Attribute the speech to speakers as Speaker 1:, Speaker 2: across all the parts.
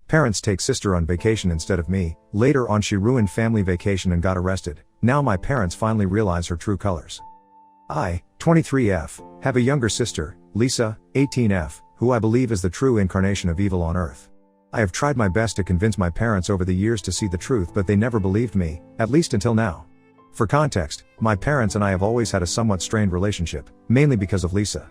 Speaker 1: Parents take sister on vacation instead of me. Later on she ruined family vacation and got arrested. Now my parents finally realize her true colors. I, 23F, have a younger sister, Lisa, 18F, who I believe is the true incarnation of evil on earth. I have tried my best to convince my parents over the years to see the truth, but they never believed me, at least until now. For context, my parents and I have always had a somewhat strained relationship, mainly because of Lisa.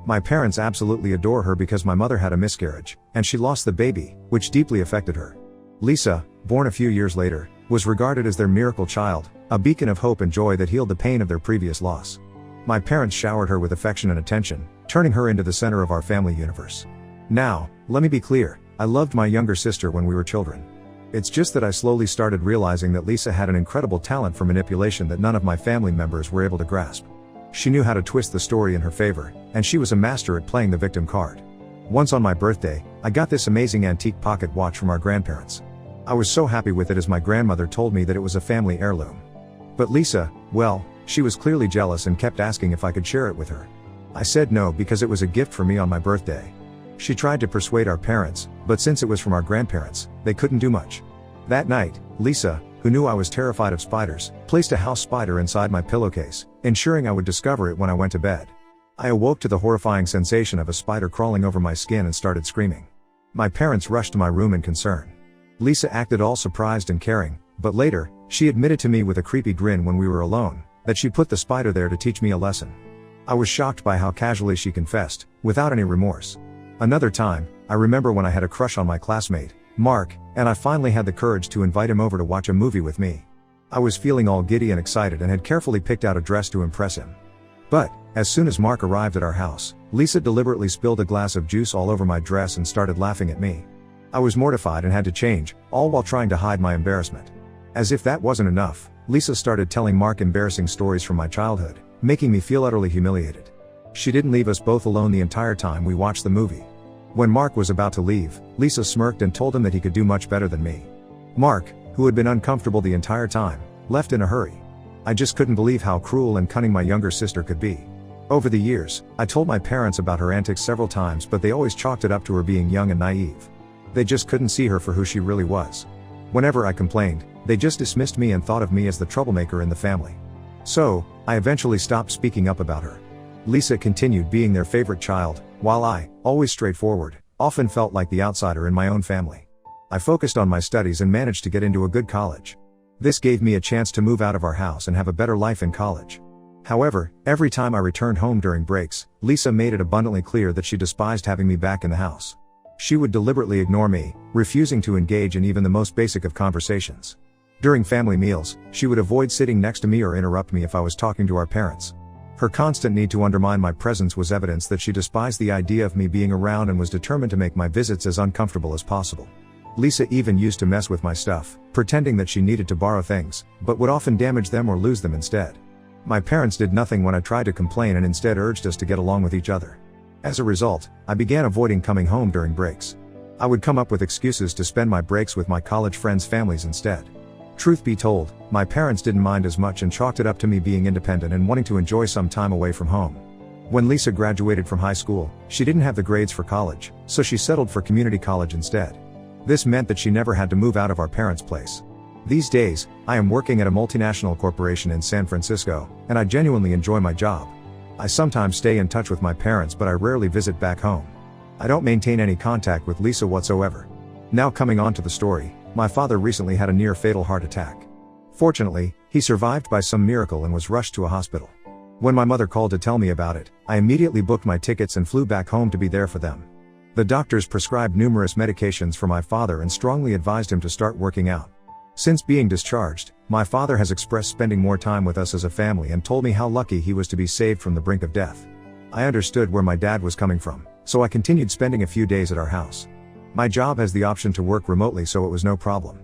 Speaker 1: My parents absolutely adore her because my mother had a miscarriage, and she lost the baby, which deeply affected her. Lisa, born a few years later, was regarded as their miracle child, a beacon of hope and joy that healed the pain of their previous loss. My parents showered her with affection and attention, turning her into the center of our family universe. Now, let me be clear, I loved my younger sister when we were children. It's just that I slowly started realizing that Lisa had an incredible talent for manipulation that none of my family members were able to grasp. She knew how to twist the story in her favor, and she was a master at playing the victim card. Once on my birthday, I got this amazing antique pocket watch from our grandparents. I was so happy with it as my grandmother told me that it was a family heirloom. But Lisa, well, she was clearly jealous and kept asking if I could share it with her. I said no because it was a gift for me on my birthday. She tried to persuade our parents, but since it was from our grandparents, they couldn't do much. That night, Lisa, who knew I was terrified of spiders, placed a house spider inside my pillowcase, ensuring I would discover it when I went to bed. I awoke to the horrifying sensation of a spider crawling over my skin and started screaming. My parents rushed to my room in concern. Lisa acted all surprised and caring, but later, she admitted to me with a creepy grin when we were alone, that she put the spider there to teach me a lesson. I was shocked by how casually she confessed, without any remorse. Another time, I remember when I had a crush on my classmate, Mark, and I finally had the courage to invite him over to watch a movie with me. I was feeling all giddy and excited and had carefully picked out a dress to impress him. But, as soon as Mark arrived at our house, Lisa deliberately spilled a glass of juice all over my dress and started laughing at me. I was mortified and had to change, all while trying to hide my embarrassment. As if that wasn't enough, Lisa started telling Mark embarrassing stories from my childhood, making me feel utterly humiliated. She didn't leave us both alone the entire time we watched the movie. When Mark was about to leave, Lisa smirked and told him that he could do much better than me. Mark, who had been uncomfortable the entire time, left in a hurry. I just couldn't believe how cruel and cunning my younger sister could be. Over the years, I told my parents about her antics several times, but they always chalked it up to her being young and naive. They just couldn't see her for who she really was. Whenever I complained, they just dismissed me and thought of me as the troublemaker in the family. So, I eventually stopped speaking up about her. Lisa continued being their favorite child, while I, always straightforward, often felt like the outsider in my own family. I focused on my studies and managed to get into a good college. This gave me a chance to move out of our house and have a better life in college. However, every time I returned home during breaks, Lisa made it abundantly clear that she despised having me back in the house. She would deliberately ignore me, refusing to engage in even the most basic of conversations. During family meals, she would avoid sitting next to me or interrupt me if I was talking to our parents. Her constant need to undermine my presence was evidence that she despised the idea of me being around and was determined to make my visits as uncomfortable as possible. Lisa even used to mess with my stuff, pretending that she needed to borrow things, but would often damage them or lose them instead. My parents did nothing when I tried to complain and instead urged us to get along with each other. As a result, I began avoiding coming home during breaks. I would come up with excuses to spend my breaks with my college friends' families instead. Truth be told, my parents didn't mind as much and chalked it up to me being independent and wanting to enjoy some time away from home. When Lisa graduated from high school, she didn't have the grades for college, so she settled for community college instead. This meant that she never had to move out of our parents' place. These days, I am working at a multinational corporation in San Francisco, and I genuinely enjoy my job. I sometimes stay in touch with my parents, but I rarely visit back home. I don't maintain any contact with Lisa whatsoever. Now coming on to the story, my father recently had a near-fatal heart attack. Fortunately, he survived by some miracle and was rushed to a hospital. When my mother called to tell me about it, I immediately booked my tickets and flew back home to be there for them. The doctors prescribed numerous medications for my father and strongly advised him to start working out. Since being discharged, my father has expressed spending more time with us as a family and told me how lucky he was to be saved from the brink of death. I understood where my dad was coming from, so I continued spending a few days at our house. My job has the option to work remotely, so it was no problem.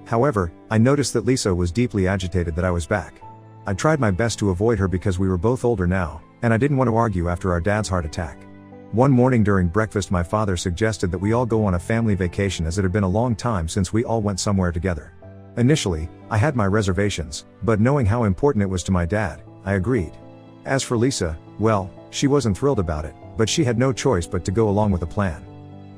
Speaker 1: However, I noticed that Lisa was deeply agitated that I was back. I tried my best to avoid her because we were both older now, and I didn't want to argue after our dad's heart attack. One morning during breakfast, my father suggested that we all go on a family vacation as it had been a long time since we all went somewhere together. Initially, I had my reservations, but knowing how important it was to my dad, I agreed. As for Lisa, well, she wasn't thrilled about it, but she had no choice but to go along with the plan.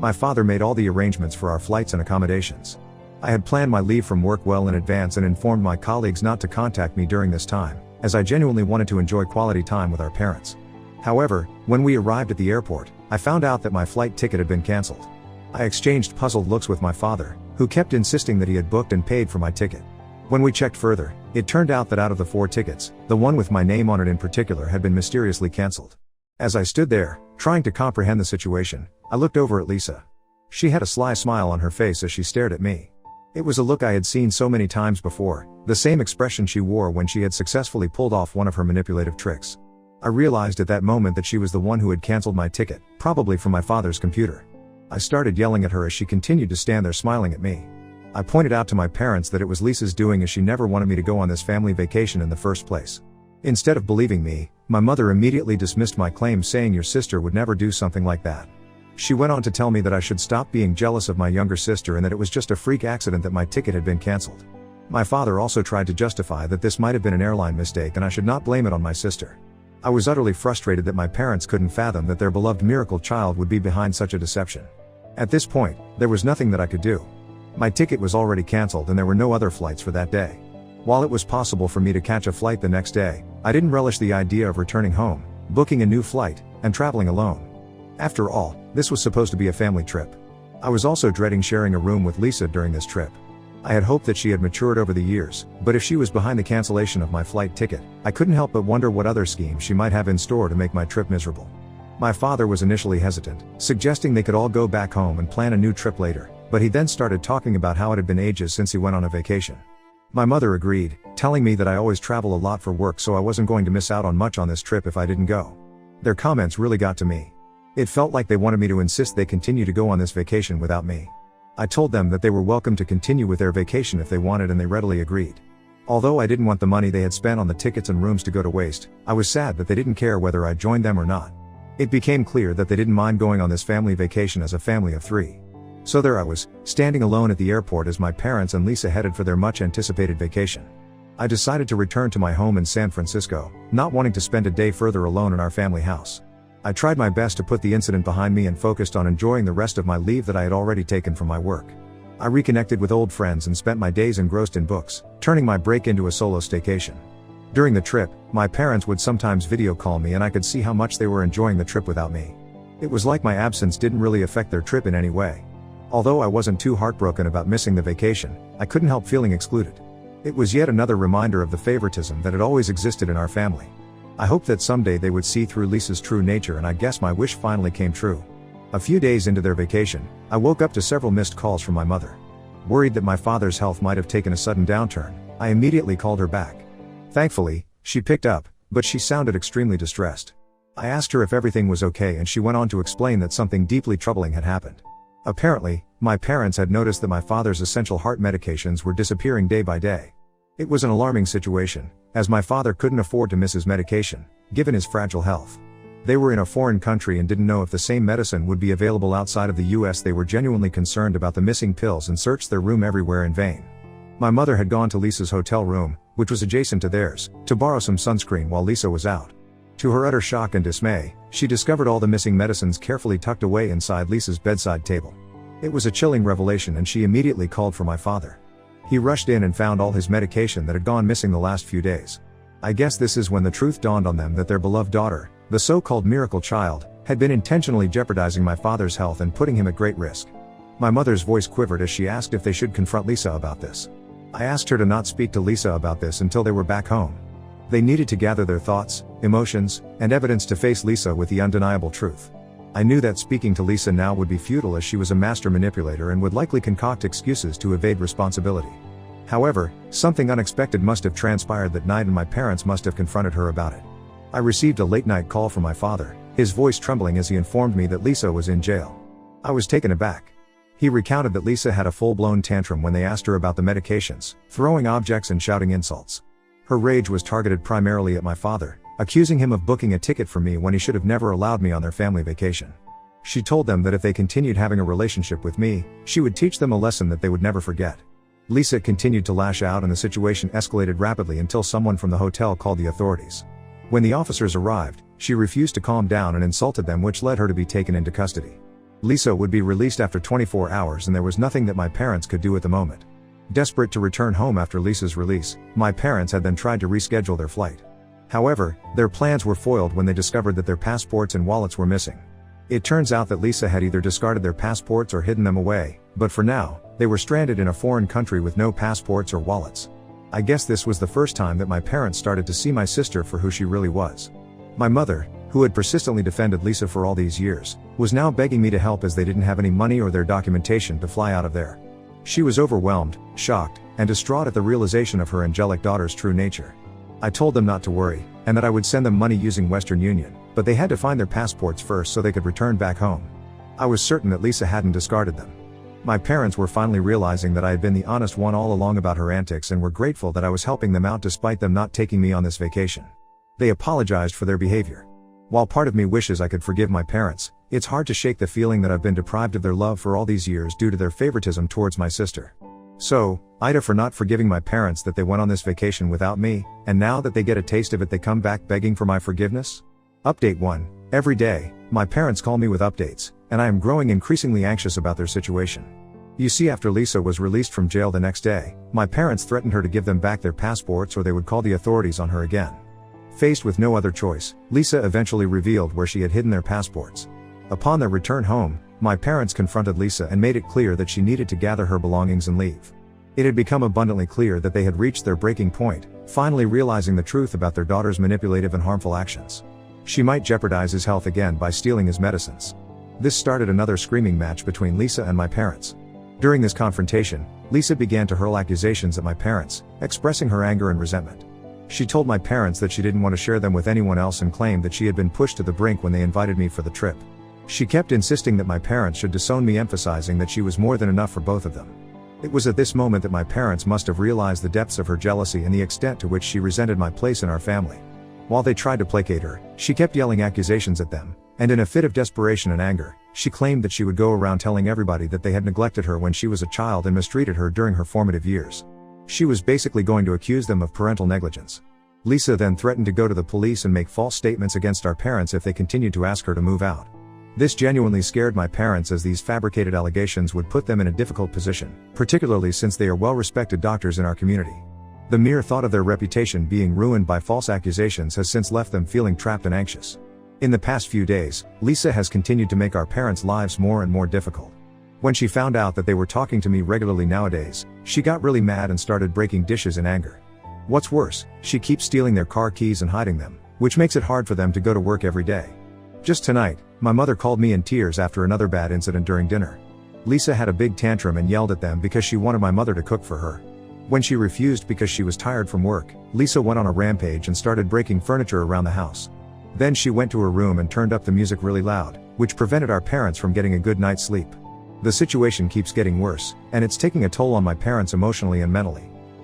Speaker 1: My father made all the arrangements for our flights and accommodations. I had planned my leave from work well in advance and informed my colleagues not to contact me during this time, as I genuinely wanted to enjoy quality time with our parents. However, when we arrived at the airport, I found out that my flight ticket had been cancelled. I exchanged puzzled looks with my father, who kept insisting that he had booked and paid for my ticket. When we checked further, it turned out that out of the 4 tickets, the one with my name on it in particular had been mysteriously cancelled. As I stood there, trying to comprehend the situation, I looked over at Lisa. She had a sly smile on her face as she stared at me. It was a look I had seen so many times before, the same expression she wore when she had successfully pulled off one of her manipulative tricks. I realized at that moment that she was the one who had cancelled my ticket, probably from my father's computer. I started yelling at her as she continued to stand there smiling at me. I pointed out to my parents that it was Lisa's doing as she never wanted me to go on this family vacation in the first place. Instead of believing me, my mother immediately dismissed my claim, saying your sister would never do something like that. She went on to tell me that I should stop being jealous of my younger sister and that it was just a freak accident that my ticket had been cancelled. My father also tried to justify that this might have been an airline mistake and I should not blame it on my sister. I was utterly frustrated that my parents couldn't fathom that their beloved miracle child would be behind such a deception. At this point, there was nothing that I could do. My ticket was already cancelled and there were no other flights for that day. While it was possible for me to catch a flight the next day, I didn't relish the idea of returning home, booking a new flight, and traveling alone. After all, this was supposed to be a family trip. I was also dreading sharing a room with Lisa during this trip. I had hoped that she had matured over the years, but if she was behind the cancellation of my flight ticket, I couldn't help but wonder what other schemes she might have in store to make my trip miserable. My father was initially hesitant, suggesting they could all go back home and plan a new trip later, but he then started talking about how it had been ages since he went on a vacation. My mother agreed, telling me that I always travel a lot for work, so I wasn't going to miss out on much on this trip if I didn't go. Their comments really got to me. It felt like they wanted me to insist they continue to go on this vacation without me. I told them that they were welcome to continue with their vacation if they wanted, and they readily agreed. Although I didn't want the money they had spent on the tickets and rooms to go to waste, I was sad that they didn't care whether I joined them or not. It became clear that they didn't mind going on this family vacation as a family of 3. So there I was, standing alone at the airport as my parents and Lisa headed for their much anticipated vacation. I decided to return to my home in San Francisco, not wanting to spend a day further alone in our family house. I tried my best to put the incident behind me and focused on enjoying the rest of my leave that I had already taken from my work. I reconnected with old friends and spent my days engrossed in books, turning my break into a solo staycation. During the trip, my parents would sometimes video call me and I could see how much they were enjoying the trip without me. It was like my absence didn't really affect their trip in any way. Although I wasn't too heartbroken about missing the vacation, I couldn't help feeling excluded. It was yet another reminder of the favoritism that had always existed in our family. I hoped that someday they would see through Lisa's true nature, and I guess my wish finally came true. A few days into their vacation, I woke up to several missed calls from my mother. Worried that my father's health might have taken a sudden downturn, I immediately called her back. Thankfully, she picked up, but she sounded extremely distressed. I asked her if everything was okay and she went on to explain that something deeply troubling had happened. Apparently, my parents had noticed that my father's essential heart medications were disappearing day by day. It was an alarming situation, as my father couldn't afford to miss his medication, given his fragile health. They were in a foreign country and didn't know if the same medicine would be available outside of the US. They were genuinely concerned about the missing pills and searched their room everywhere in vain. My mother had gone to Lisa's hotel room, which was adjacent to theirs, to borrow some sunscreen while Lisa was out. To her utter shock and dismay, she discovered all the missing medicines carefully tucked away inside Lisa's bedside table. It was a chilling revelation and she immediately called for my father. He rushed in and found all his medication that had gone missing the last few days. I guess this is when the truth dawned on them that their beloved daughter, the so-called miracle child, had been intentionally jeopardizing my father's health and putting him at great risk. My mother's voice quivered as she asked if they should confront Lisa about this. I asked her to not speak to Lisa about this until they were back home. They needed to gather their thoughts, emotions, and evidence to face Lisa with the undeniable truth. I knew that speaking to Lisa now would be futile, as she was a master manipulator and would likely concoct excuses to evade responsibility. However, something unexpected must have transpired that night and my parents must have confronted her about it. I received a late-night call from my father, his voice trembling as he informed me that Lisa was in jail. I was taken aback. He recounted that Lisa had a full-blown tantrum when they asked her about the medications, throwing objects and shouting insults. Her rage was targeted primarily at my father, accusing him of booking a ticket for me when he should have never allowed me on their family vacation. She told them that if they continued having a relationship with me, she would teach them a lesson that they would never forget. Lisa continued to lash out and the situation escalated rapidly until someone from the hotel called the authorities. When the officers arrived, she refused to calm down and insulted them, which led her to be taken into custody. Lisa would be released after 24 hours and there was nothing that my parents could do at the moment. Desperate to return home after Lisa's release, my parents had then tried to reschedule their flight. However, their plans were foiled when they discovered that their passports and wallets were missing. It turns out that Lisa had either discarded their passports or hidden them away, but for now, they were stranded in a foreign country with no passports or wallets. I guess this was the first time that my parents started to see my sister for who she really was. My mother, who had persistently defended Lisa for all these years, was now begging me to help as they didn't have any money or their documentation to fly out of there. She was overwhelmed, shocked, and distraught at the realization of her angelic daughter's true nature. I told them not to worry, and that I would send them money using Western Union, but they had to find their passports first so they could return back home. I was certain that Lisa hadn't discarded them. My parents were finally realizing that I had been the honest one all along about her antics and were grateful that I was helping them out despite them not taking me on this vacation. They apologized for their behavior. While part of me wishes I could forgive my parents, it's hard to shake the feeling that I've been deprived of their love for all these years due to their favoritism towards my sister. So, Ida for not forgiving my parents that they went on this vacation without me, and now that they get a taste of it they come back begging for my forgiveness? Update 1. Every day, my parents call me with updates, and I am growing increasingly anxious about their situation. You see, after Lisa was released from jail the next day, my parents threatened her to give them back their passports or they would call the authorities on her again. Faced with no other choice, Lisa eventually revealed where she had hidden their passports. Upon their return home, my parents confronted Lisa and made it clear that she needed to gather her belongings and leave. It had become abundantly clear that they had reached their breaking point, finally realizing the truth about their daughter's manipulative and harmful actions. She might jeopardize his health again by stealing his medicines. This started another screaming match between Lisa and my parents. During this confrontation, Lisa began to hurl accusations at my parents, expressing her anger and resentment. She told my parents that she didn't want to share them with anyone else and claimed that she had been pushed to the brink when they invited me for the trip. She kept insisting that my parents should disown me, emphasizing that she was more than enough for both of them. It was at this moment that my parents must have realized the depths of her jealousy and the extent to which she resented my place in our family. While they tried to placate her, she kept yelling accusations at them, and in a fit of desperation and anger, she claimed that she would go around telling everybody that they had neglected her when she was a child and mistreated her during her formative years. She was basically going to accuse them of parental negligence. Lisa then threatened to go to the police and make false statements against our parents if they continued to ask her to move out. This genuinely scared my parents as these fabricated allegations would put them in a difficult position, particularly since they are well-respected doctors in our community. The mere thought of their reputation being ruined by false accusations has since left them feeling trapped and anxious. In the past few days, Lisa has continued to make our parents' lives more and more difficult. When she found out that they were talking to me regularly nowadays, she got really mad and started breaking dishes in anger. What's worse, she keeps stealing their car keys and hiding them, which makes it hard for them to go to work every day. Just tonight, my mother called me in tears after another bad incident during dinner. Lisa had a big tantrum and yelled at them because she wanted my mother to cook for her. When she refused because she was tired from work, Lisa went on a rampage and started breaking furniture around the house. Then she went to her room and turned up the music really loud, which prevented our parents from getting a good night's sleep. The situation keeps getting worse, and it's taking a toll on my parents emotionally and mentally.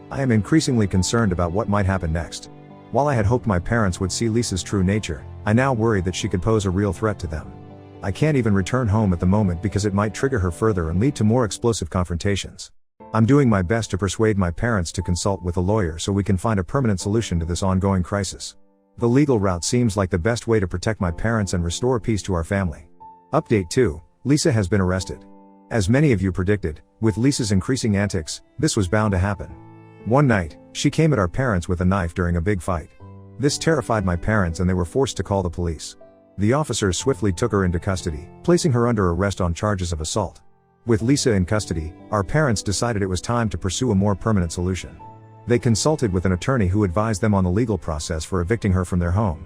Speaker 1: I am increasingly concerned about what might happen next. While I had hoped my parents would see Lisa's true nature, I now worry that she could pose a real threat to them. I can't even return home at the moment because it might trigger her further and lead to more explosive confrontations. I'm doing my best to persuade my parents to consult with a lawyer so we can find a permanent solution to this ongoing crisis. The legal route seems like the best way to protect my parents and restore peace to our family. Update 2. Lisa has been arrested. As many of you predicted, with Lisa's increasing antics, this was bound to happen. One night, she came at our parents with a knife during a big fight. This terrified my parents and they were forced to call the police. The officers swiftly took her into custody, placing her under arrest on charges of assault. With Lisa in custody, our parents decided it was time to pursue a more permanent solution. They consulted with an attorney who advised them on the legal process for evicting her from their home.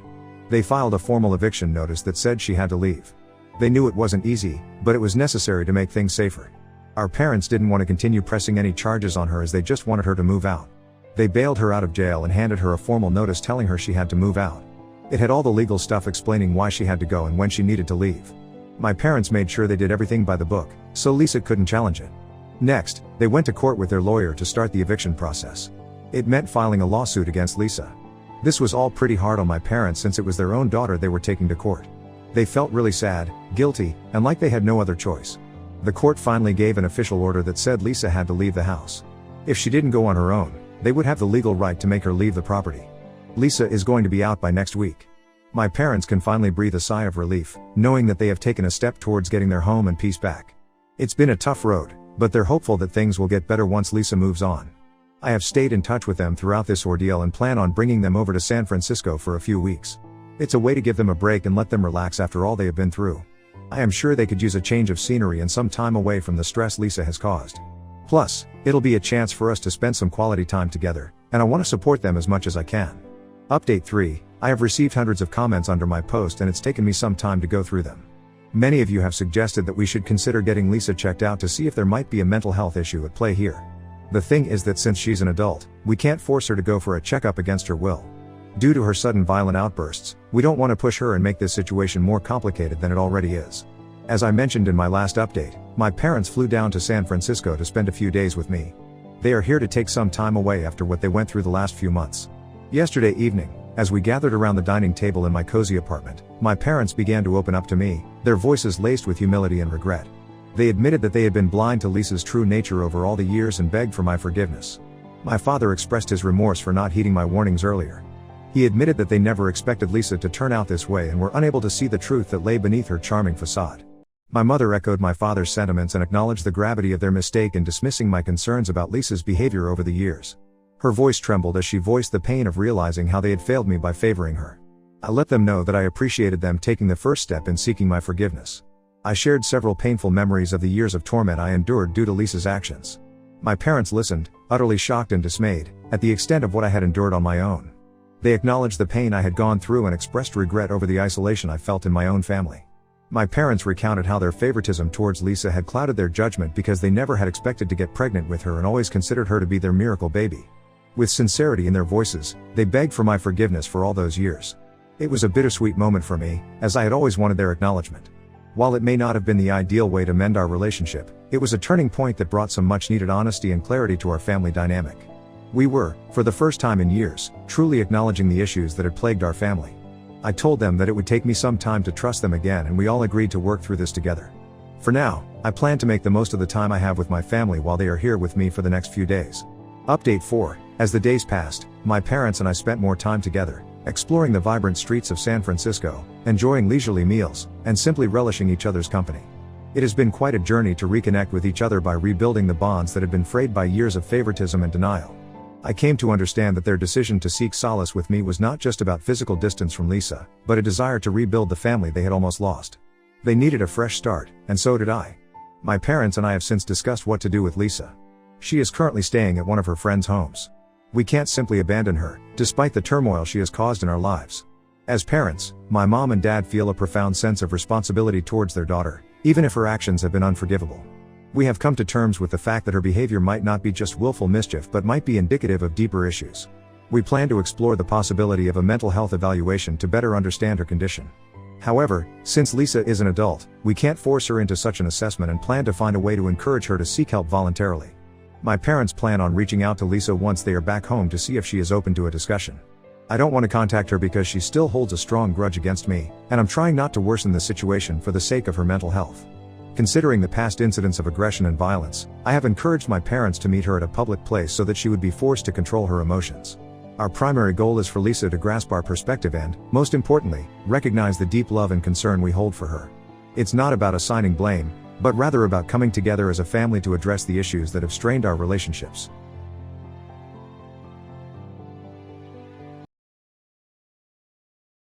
Speaker 1: They filed a formal eviction notice that said she had to leave. They knew it wasn't easy, but it was necessary to make things safer. Our parents didn't want to continue pressing any charges on her as they just wanted her to move out. They bailed her out of jail and handed her a formal notice telling her she had to move out. It had all the legal stuff explaining why she had to go and when she needed to leave. My parents made sure they did everything by the book, so Lisa couldn't challenge it. Next, they went to court with their lawyer to start the eviction process. It meant filing a lawsuit against Lisa. This was all pretty hard on my parents since it was their own daughter they were taking to court. They felt really sad, guilty, and like they had no other choice. The court finally gave an official order that said Lisa had to leave the house. If she didn't go on her own, they would have the legal right to make her leave the property. Lisa is going to be out by next week. My parents can finally breathe a sigh of relief, knowing that they have taken a step towards getting their home and peace back. It's been a tough road, but they're hopeful that things will get better once Lisa moves on. I have stayed in touch with them throughout this ordeal and plan on bringing them over to San Francisco for a few weeks. It's a way to give them a break and let them relax after all they have been through. I am sure they could use a change of scenery and some time away from the stress Lisa has caused. Plus, it'll be a chance for us to spend some quality time together, and I want to support them as much as I can. Update 3, I have received hundreds of comments under my post and it's taken me some time to go through them. Many of you have suggested that we should consider getting Lisa checked out to see if there might be a mental health issue at play here. The thing is that since she's an adult, we can't force her to go for a checkup against her will. Due to her sudden violent outbursts, we don't want to push her and make this situation more complicated than it already is. As I mentioned in my last update, my parents flew down to San Francisco to spend a few days with me. They are here to take some time away after what they went through the last few months. Yesterday evening, as we gathered around the dining table in my cozy apartment, my parents began to open up to me, their voices laced with humility and regret. They admitted that they had been blind to Lisa's true nature over all the years and begged for my forgiveness. My father expressed his remorse for not heeding my warnings earlier. He admitted that they never expected Lisa to turn out this way and were unable to see the truth that lay beneath her charming facade. My mother echoed my father's sentiments and acknowledged the gravity of their mistake in dismissing my concerns about Lisa's behavior over the years. Her voice trembled as she voiced the pain of realizing how they had failed me by favoring her. I let them know that I appreciated them taking the first step in seeking my forgiveness. I shared several painful memories of the years of torment I endured due to Lisa's actions. My parents listened, utterly shocked and dismayed, at the extent of what I had endured on my own. They acknowledged the pain I had gone through and expressed regret over the isolation I felt in my own family. My parents recounted how their favoritism towards Lisa had clouded their judgment because they never had expected to get pregnant with her and always considered her to be their miracle baby. With sincerity in their voices, they begged for my forgiveness for all those years. It was a bittersweet moment for me, as I had always wanted their acknowledgement. While it may not have been the ideal way to mend our relationship, it was a turning point that brought some much-needed honesty and clarity to our family dynamic. We were, for the first time in years, truly acknowledging the issues that had plagued our family. I told them that it would take me some time to trust them again and we all agreed to work through this together. For now, I plan to make the most of the time I have with my family while they are here with me for the next few days. Update 4, as the days passed, my parents and I spent more time together, exploring the vibrant streets of San Francisco, enjoying leisurely meals, and simply relishing each other's company. It has been quite a journey to reconnect with each other by rebuilding the bonds that had been frayed by years of favoritism and denial. I came to understand that their decision to seek solace with me was not just about physical distance from Lisa, but a desire to rebuild the family they had almost lost. They needed a fresh start, and so did I. My parents and I have since discussed what to do with Lisa. She is currently staying at one of her friends' homes. We can't simply abandon her, despite the turmoil she has caused in our lives. As parents, my mom and dad feel a profound sense of responsibility towards their daughter, even if her actions have been unforgivable. We have come to terms with the fact that her behavior might not be just willful mischief but might be indicative of deeper issues. We plan to explore the possibility of a mental health evaluation to better understand her condition. However, since Lisa is an adult, we can't force her into such an assessment and plan to find a way to encourage her to seek help voluntarily. My parents plan on reaching out to Lisa once they are back home to see if she is open to a discussion. I don't want to contact her because she still holds a strong grudge against me, and I'm trying not to worsen the situation for the sake of her mental health. Considering the past incidents of aggression and violence, I have encouraged my parents to meet her at a public place so that she would be forced to control her emotions. Our primary goal is for Lisa to grasp our perspective and, most importantly, recognize the deep love and concern we hold for her. It's not about assigning blame, but rather about coming together as a family to address the issues that have strained our relationships.